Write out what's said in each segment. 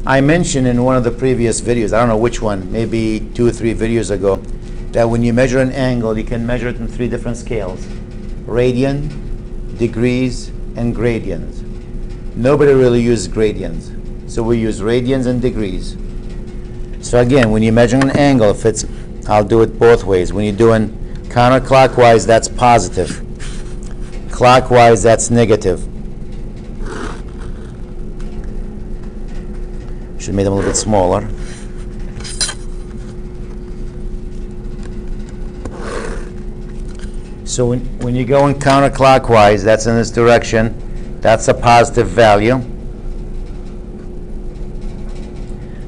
I mentioned in one of the previous videos, I don't know which one, maybe 2 or 3 videos ago, that when you measure an angle, you can measure it in 3 different scales: radian, degrees, and gradians. Nobody really uses gradians, so we use radians and degrees. So again, when you measure an angle, if it's, I'll do it both ways. When you're doing counterclockwise, that's positive. Clockwise, that's negative. Should have made them a little bit smaller. So when you're going counterclockwise, that's in this direction, that's a positive value.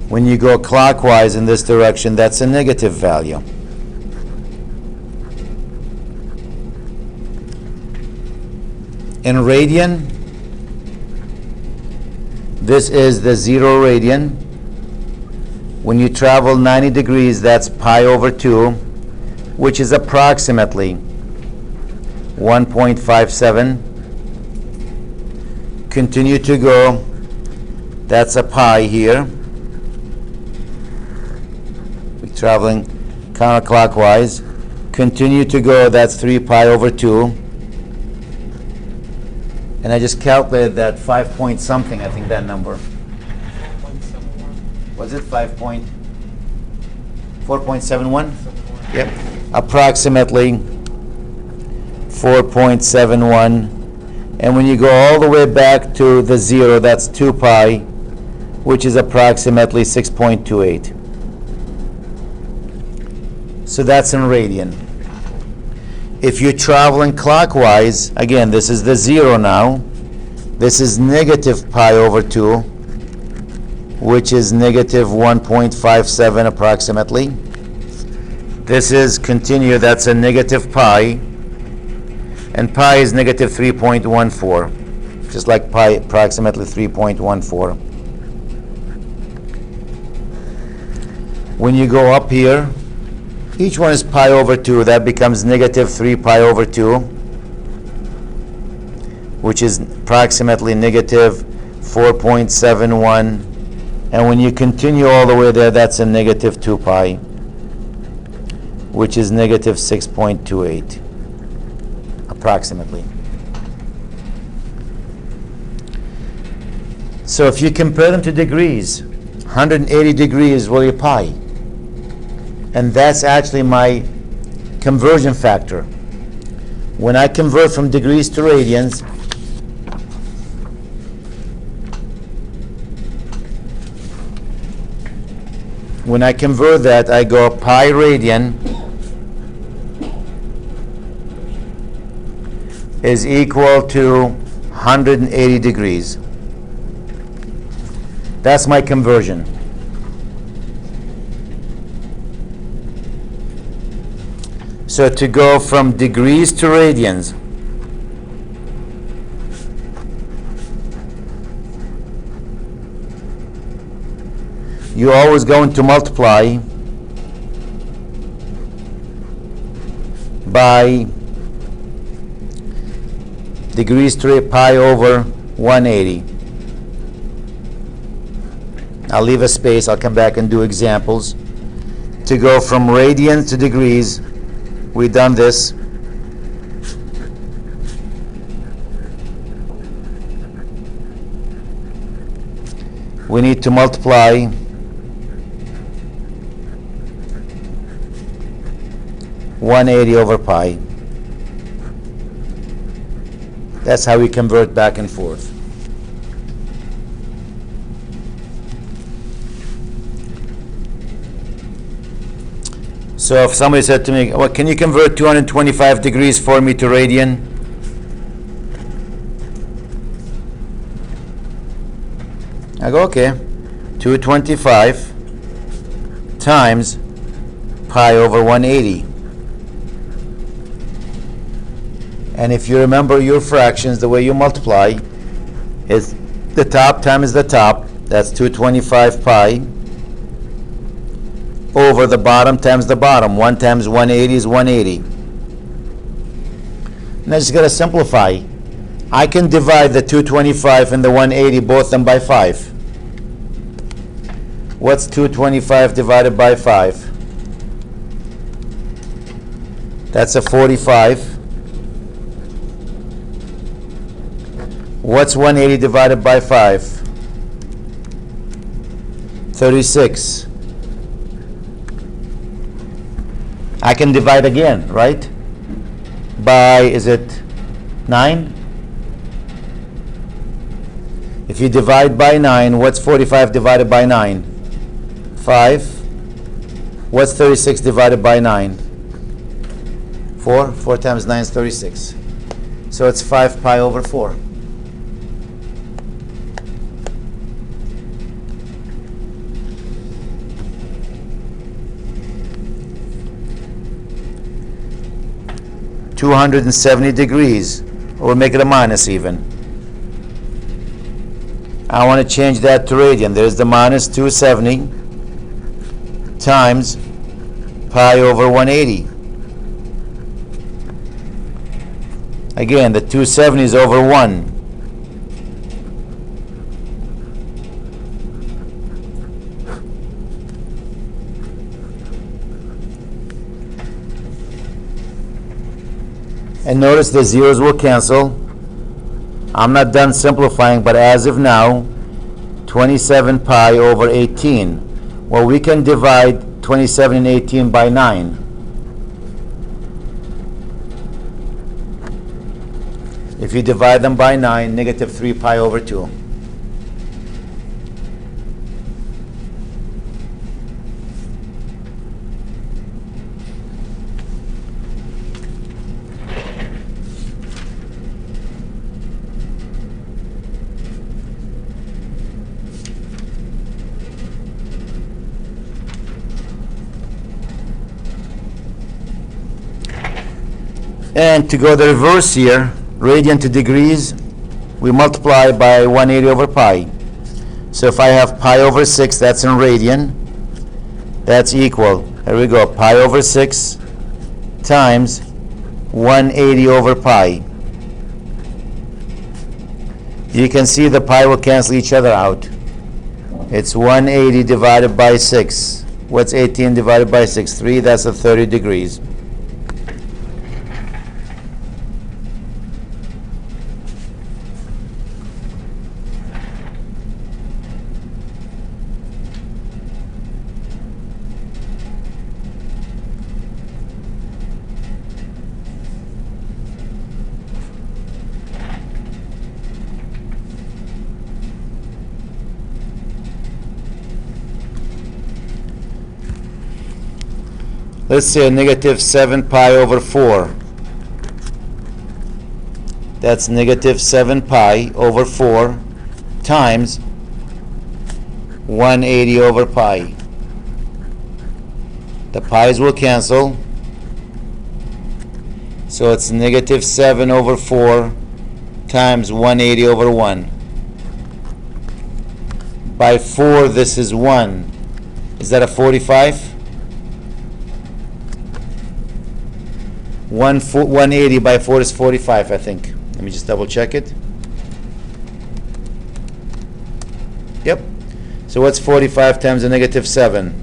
When you go clockwise in this direction, that's a negative value. In radian, this is the 0 radian. When you travel 90 degrees, that's pi over 2, which is approximately 1.57. Continue to go, that's a pi here. We're traveling counterclockwise. Continue to go, that's 3 pi over 2. And I just calculated that 5 point something, I think that number. Was it 4.71? Yep. Approximately 4.71. And when you go all the way back to the 0, that's 2 pi, which is approximately 6.28. So that's in radian. If you're traveling clockwise, again, this is the 0 now. This is negative pi over 2, which is negative 1.57 approximately. This is continue, that's a negative pi. And pi is negative 3.14, just like pi, approximately 3.14. When you go up here, each one is pi over 2. That becomes negative 3 pi over 2, which is approximately negative 4.71. And when you continue all the way there, that's a negative 2 pi, which is negative 6.28, approximately. So if you compare them to degrees, 180 degrees is really pi. And that's actually my conversion factor. When I convert from degrees to radians, when I convert that, I go pi radian is equal to 180 degrees. That's my conversion. So to go from degrees to radians, you're always going to multiply by degrees to pi over 180. I'll leave a space, I'll come back and do examples. To go from radians to degrees, we've done this. We need to multiply (180 over pi). That's how we convert back and forth. So if somebody said to me, well, can you convert 225 degrees for me to radian? I go, okay, 225 times pi over 180. And if you remember your fractions, the way you multiply is the top times the top, that's 225 pi, over the bottom times the bottom. 1 times 180 is 180. And I just got to simplify. I can divide the 225 and the 180, both of them, by 5. What's 225 divided by 5? That's a 45. What's 180 divided by 5? 36. I can divide again, right? By, is it 9? If you divide by 9, what's 45 divided by 9? 5. What's 36 divided by 9? 4. 4 times 9 is 36. So it's 5 pi over 4. $270, or we'll make it a minus even. I want to change that to radian. There's the minus 270 times pi over 180. Again, the 270 is over 1. And notice the zeros will cancel. I'm not done simplifying, but as of now, 27 pi over 18. Well, we can divide 27 and 18 by 9. If you divide them by 9, negative 3 pi over 2. And to go the reverse here, radian to degrees, we multiply by 180 over pi. So if I have pi over 6, that's in radian, that's equal, here we go, pi over 6 times 180 over pi. You can see the pi will cancel each other out. It's 180 divided by 6. What's 18 divided by 6? 3, that's a 30 degrees. Let's say negative 7 pi over 4. That's negative 7 pi over 4 times 180 over pi. The pi's will cancel. So it's negative 7 over 4 times 180 over 1. By 4, this is 1. Is that a 45? 180 by 4 is 45, I think. Let me just double check it. Yep. So what's 45 times a negative 7?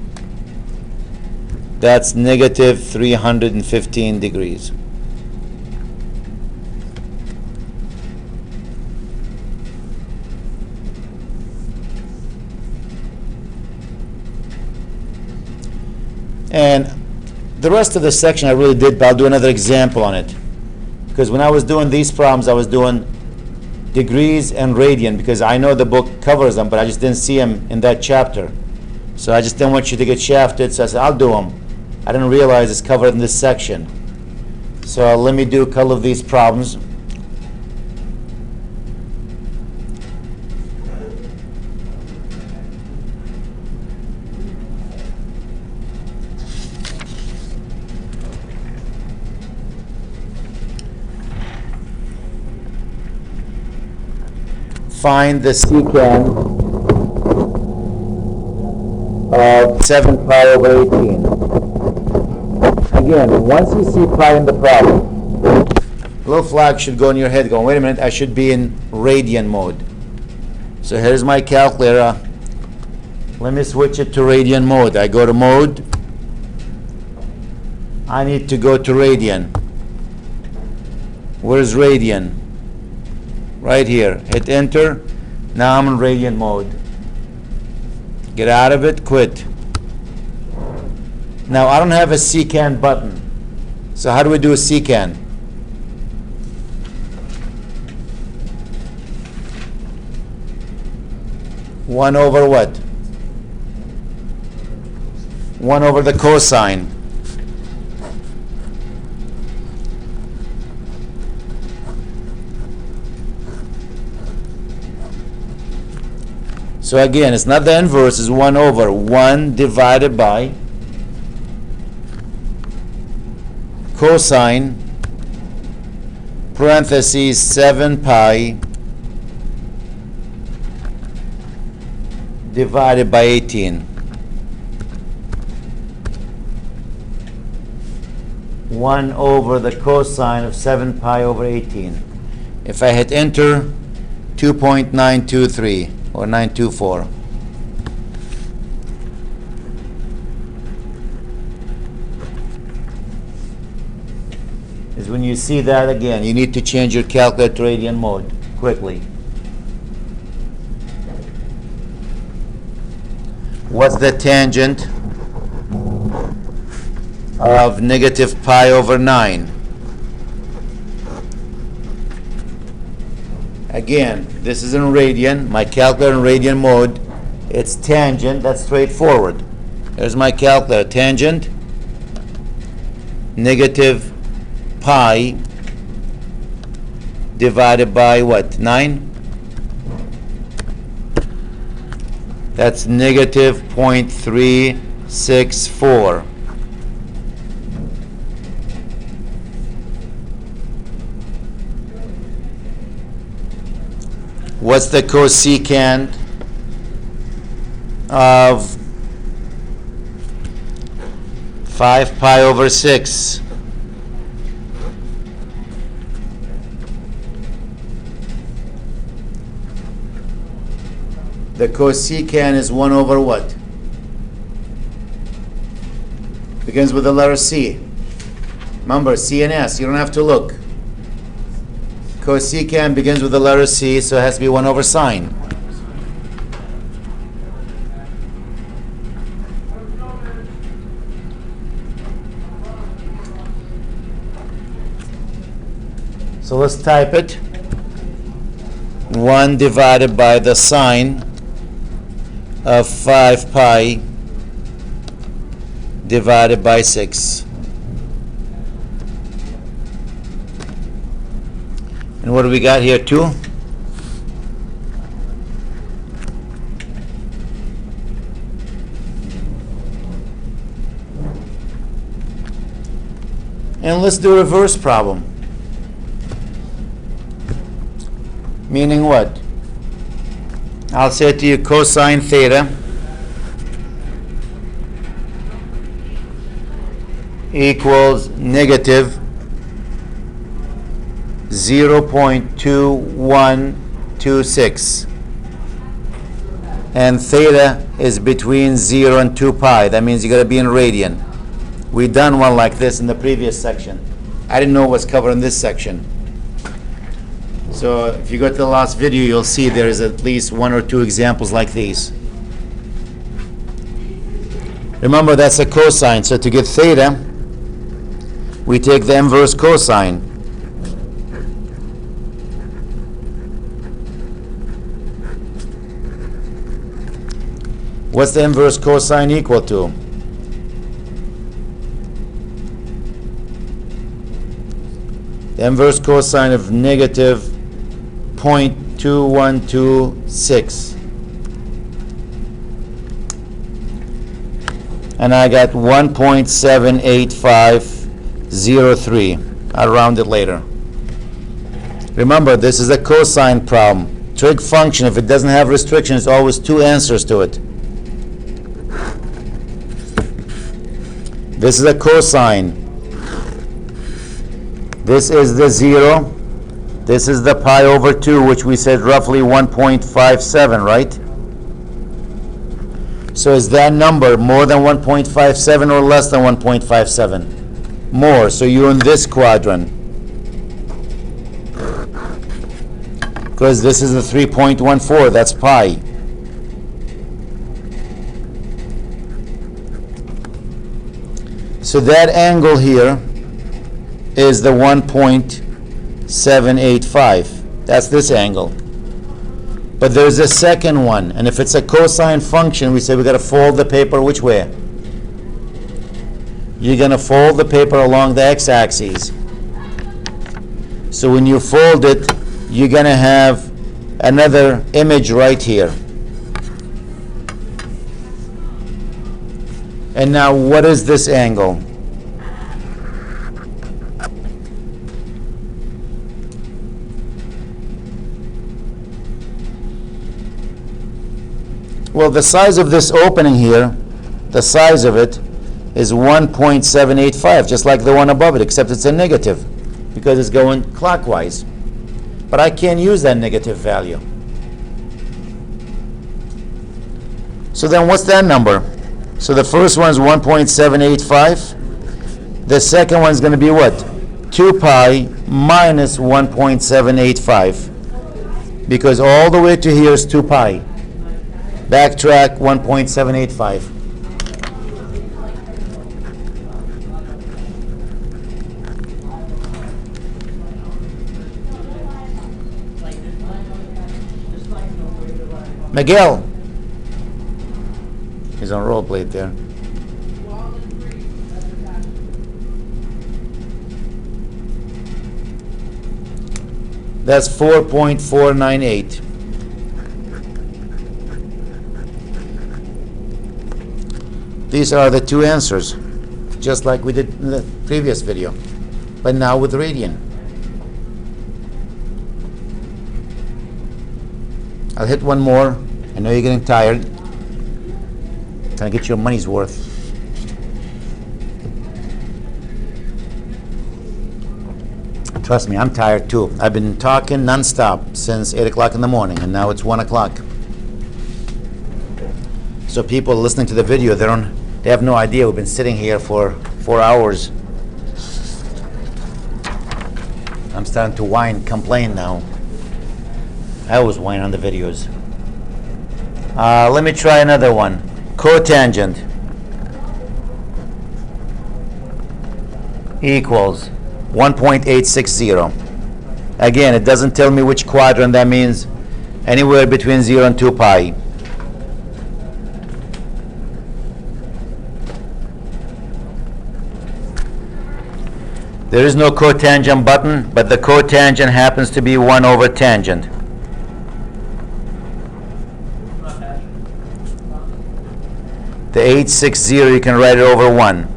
That's negative 315 degrees. And the rest of the section I really did, but I'll do another example on it. Because when I was doing these problems, I was doing degrees and radian, because I know the book covers them, but I just didn't see them in that chapter. So I just didn't want you to get shafted, so I said, I'll do them. I didn't realize it's covered in this section. So let me do a couple of these problems. Find the secant of 7 pi over 18. Again, once you see pi in the problem, a little flag should go in your head going, wait a minute, I should be in Radian mode. So here's my calculator. Let me switch it to Radian mode. I go to mode. I need to go to Radian. Where's Radian? Right here. Hit enter. Now I'm in Radian mode. Get out of it, quit. Now I don't have a Cosecant button. So how do we do a Cosecant? One over what? 1 over the cosine. So again, it's not the inverse, it's 1 over 1 divided by cosine parentheses 7 pi divided by 18. 1 over the cosine of 7 pi over 18. If I hit enter, 2.923 or 924. Is when you see that again, you need to change your calculator to Radian mode quickly. What's the tangent of negative pi over 9? Again, this is in radian. My calculator in Radian mode, it's tangent. That's straightforward. There's my calculator. Tangent, negative pi divided by what? 9? That's negative 0.364. What's the cosecant of 5 pi over 6? The cosecant is 1 over what? Begins with the letter C. Remember, C and S. You don't have to look. Cosecant begins with the letter C, so it has to be 1 over sine. So let's type it. 1 divided by the sine of 5 pi divided by 6. And what do we got here, 2? And let's do a reverse problem. Meaning what? I'll say to you cosine theta equals negative 0.2126, and theta is between 0 and 2 pi. That means you got to be in radian. We done one like this in the previous section. I didn't know what's covered in this section. So if you go to the last video, you'll see there is at least 1 or 2 examples like these. Remember, that's a cosine. So to get theta, we take the inverse cosine. What's the inverse cosine equal to? The inverse cosine of negative 0.2126. And I got 1.78503. I'll round it later. Remember, this is a cosine problem. Trig function, if it doesn't have restrictions, there's always 2 answers to it. This is a cosine. This is the 0. This is the pi over 2, which we said roughly 1.57, right? So is that number more than 1.57 or less than 1.57? More. So you're in this quadrant. Because this is the 3.14, that's pi. So that angle here is the 1.785. That's this angle. But there's a second one, and if it's a cosine function, we say we got to fold the paper which way? You're going to fold the paper along the x-axis. So when you fold it, you're going to have another image right here. And now what is this angle? Well, the size of this opening here, the size of it is 1.785, just like the one above it, except it's a negative because it's going clockwise. But I can't use that negative value. So then what's that number? So the first one is 1.785. The second one is going to be what? 2 pi minus 1.785. Because all the way to here is 2 pi. Backtrack 1.785. Miguel. He's on roll plate there. That's 4.498. These are the two answers, just like we did in the previous video, but now with radian. I'll hit one more. I know you're getting tired. Can I get your money's worth? Trust me, I'm tired too. I've been talking nonstop since 8 o'clock in the morning, and now it's 1 o'clock. So people listening to the video, they have no idea we've been sitting here for 4 hours. I'm starting to whine, complain now. I always whine on the videos. Let me try another one. Cotangent equals 1.860. Again, it doesn't tell me which quadrant. That means anywhere between 0 and 2 pi. There is no cotangent button, but the cotangent happens to be 1 over tangent. The 860, you can write it over 1.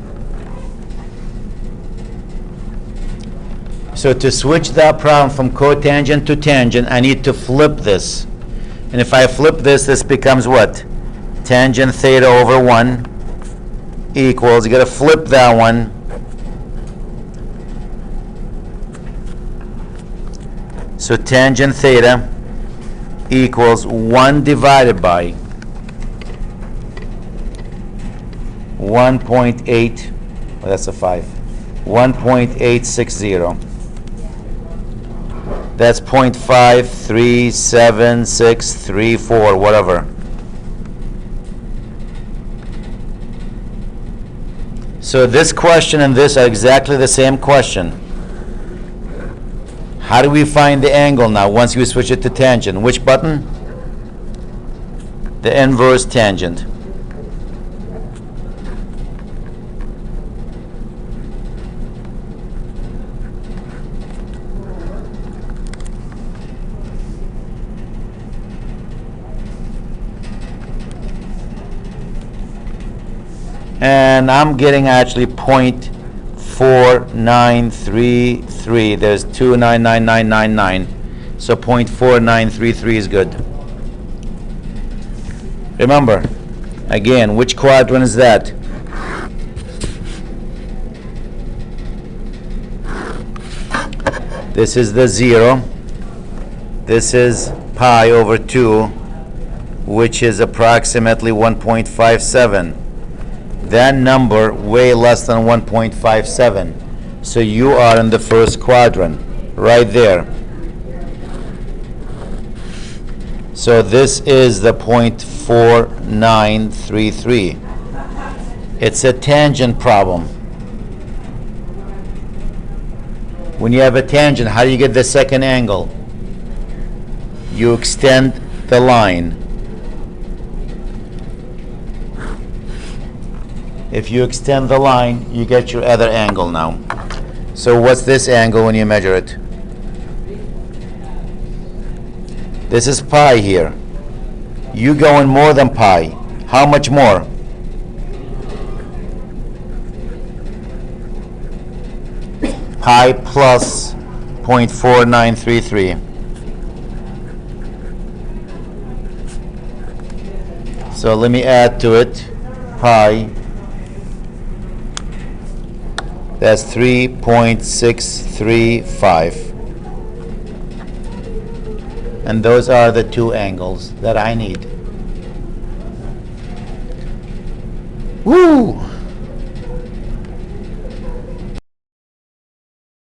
So to switch that problem from cotangent to tangent, I need to flip this. And if I flip this, this becomes what? Tangent theta over 1 equals, you got to flip that one. So tangent theta equals 1 divided by 1.8, well, that's a 5, 1.860. That's 0.53764, whatever. So this question and this are exactly the same question. How do we find the angle now once we switch it to tangent? Which button? The inverse tangent. And I'm getting actually 0.4933. There's 29999. So 0.4933 is good. Remember, again, which quadrant is that? This is the 0. This is pi over 2, which is approximately 1.57. That number way less than 1.57. So you are in the first quadrant, right there. So this is the 0.4933. It's a tangent problem. When you have a tangent, how do you get the second angle? You extend the line. If you extend the line, you get your other angle now. So what's this angle when you measure it? This is pi here. You going more than pi. How much more? Pi plus 0.4933. So let me add to it pi. That's 3.635. And those are the two angles that I need. Woo!